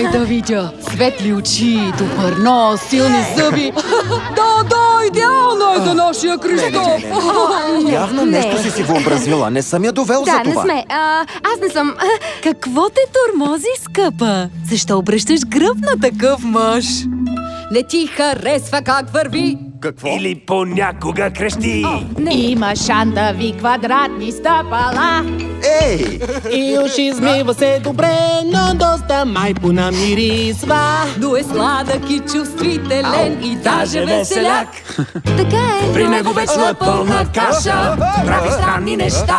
Дай да видя. Светли очи, добър нос, силни зъби. Да, идеално е за нашия Кристоф. Явно нещо си въобразила. Не съм я довел за Да, не това. сме. Аз не съм. Какво те тормози, скъпа? Защо обръщаш гръб на такъв мъж? Не ти харесва как върви? Какво? Или понякога крещи. Има шантави квадратни стъпала. Ей! И уж измива се добре, но доста май понамирисва. Но е сладък и чувствителен и даже веселяк. Така е. При него вечно е пълна каша. Прави странни неща.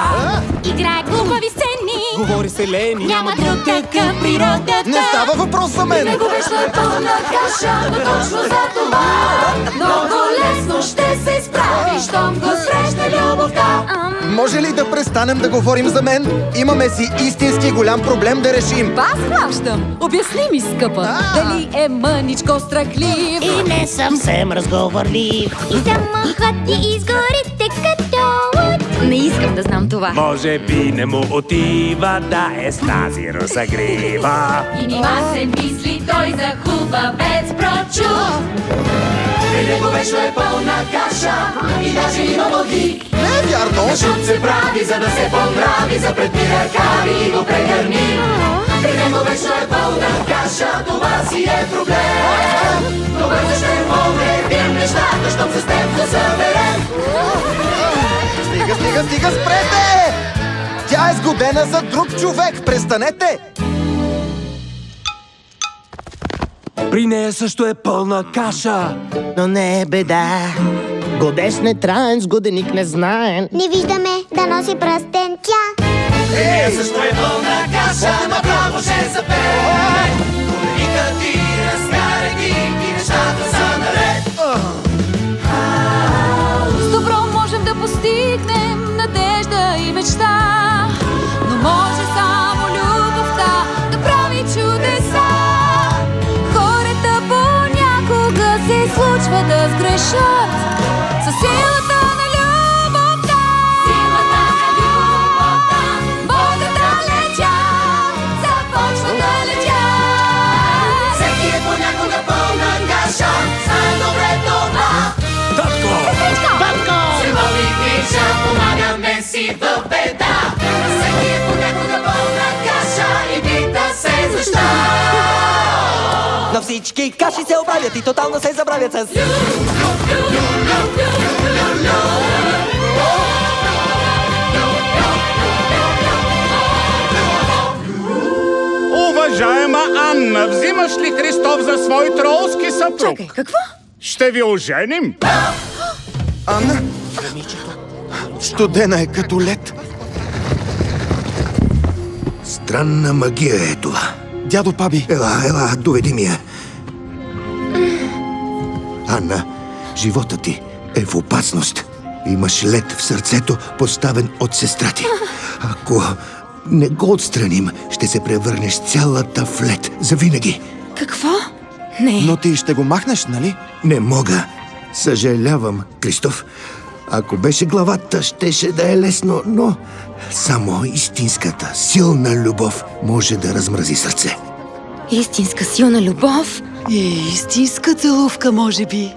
Играе глупави сцени. Говори се лени, Няма друг такъв природата. Не става въпрос за мен! Него вечно е пълна каша, но точно за това много лесно ще се справиш, щом го срещне любовта. Може ли да престанем да говорим за мен? Имаме си истински голям проблем да решим. Аз хващам. Обясни ми, скъпа. Дали е мъничко страхлив? и не съвсем разговорлив. И замахват и изгорите като луд. Не искам да знам това. Може би не му отива да е с тази розагрива. И нима се мисли той за хубавец прочу. При него вечно е пълна каша и даже има води. Не е вярно! Шут се прави, за да се поздрави, запретни ръкави и го прегърни. При него вечно е пълна каша, това си е проблем. Но бързо ще погледим нещата, щом се с теб да съберем. Стига, спрете! Тя е сгодена за друг човек, престанете! При нея също е пълна каша. Но не е беда. Годеш не траен, с годеник не знаен. Не виждаме да носи пръстен тя. При нея също е пълна каша, направо ще запее. Годеникът ти разкара ги и нещата са наред. С добро можем да постигнем надежда и мечта. Но може само любовта да прави чудеса. Хората понякога се случва да сгрешат. Със силата на любовта. Силата на любовта. Могат да летят. Започват да летят. Всеки е понякога пълна каша, знае добре това. Татко! Се води грижа, помагаме си в беда. Всеки е понякога пълна каша и пита се защо. На всички каши се оправят и тотално се забравят с... Уважаема Анна, взимаш ли Христоф за свой тролски съпруг? Чакай, какво? Ще ви оженим. Анна? Студена е като лед. Странна магия е това. Дядо Паби. Ела, доведи ми я. Анна, живота ти е в опасност. Имаш лед в сърцето, поставен от сестра ти. Ако не го отстраним, ще се превърнеш цялата в лед завинаги. Какво? Не. Но ти ще го махнеш, нали? Не мога. Съжалявам, Кристоф. Ако беше главата, щеше да е лесно, но само истинската, силна любов може да размрази сърце. Истинска силна любов. Истинска целувка, може би.